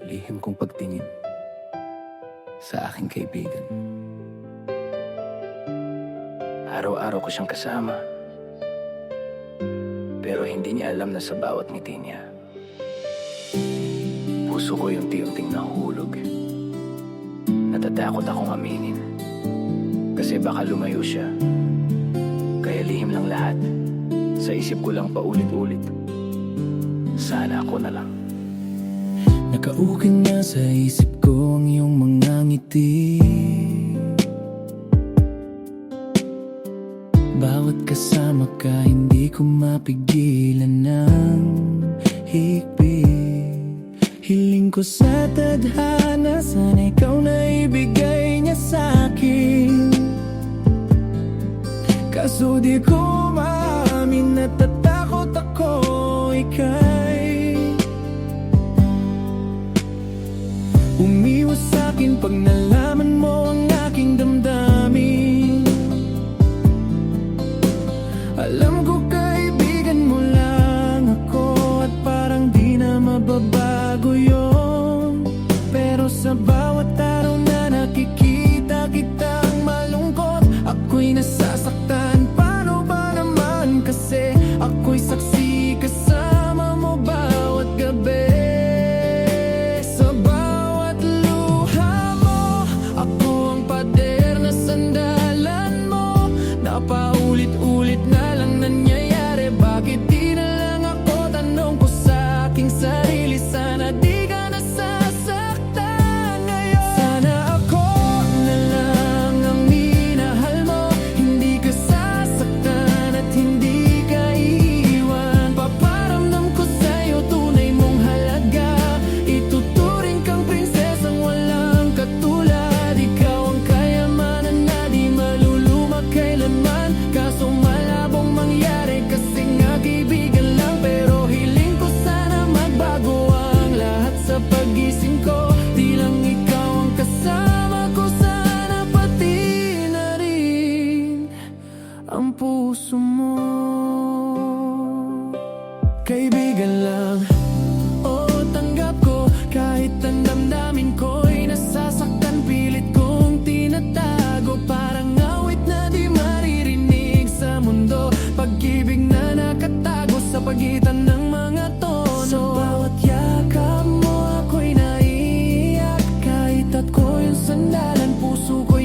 lihim kong pagtingin sa aking kaibigan. Araw-araw ko siyang kasama, pero hindi niya alam na sa bawat ngiti niya, puso ko yung unti-unting nahuhulog. Natatakot akong aminin, kasi baka lumayo siya. Kaya lihim lang lahat, sa isip ko lang paulit-ulit, sana ako na lang. Nakaukin na sa isip ko ang iyong mga ngiti. Bawat kasama ka, hindi ko mapigilan ng higpit. Hiling ko sa tadhana, sana ikaw na ibigay niya sa'kin. Kaso di ko maamin, natatakot ako ika'y umiwas sa'kin pag nalaman mo ang aking damdamin. Alam ko kaibigan mo lang ako, at parang di na mababago yun. Pero sa bawat araw na nakikita kitang malungkot, ako'y nasasaktan. Paano ba naman kasi ako'y saksi kasama mo bawat gabi. Paulit-ulit na lang nangyayari, bakit di na lang ako? Tanong ko sa aking sarili, sana di ka nasasaktan ngayon. Sana ako na lang ang minahal mo, hindi ka sasaktan at hindi ka iiwan. Paparamdam ko sa'yo tunay mong halaga, ituturing kang prinsesang walang katulad. Ikaw ang kayamanan na di maluluma kailanman. Kaso malabong mangyari kasi nga kaibigan lang. Pero hiling ko sana magbago ang lahat sa pagising ko. Di lang ikaw ang kasama ko, sana pati na rin ang puso mo. Kaibigan lang, oo tanggap ko, kahit ang damdamin ko'y nasasaktan. Pilit kong tinatago, parang awit na di maririnig sa mundo. Pag-ibig na nakatago sa pagitan ng mga tono. Sa bawat yakap mo ako'y naiiyak, kahit ako'y yung sandalan, puso ko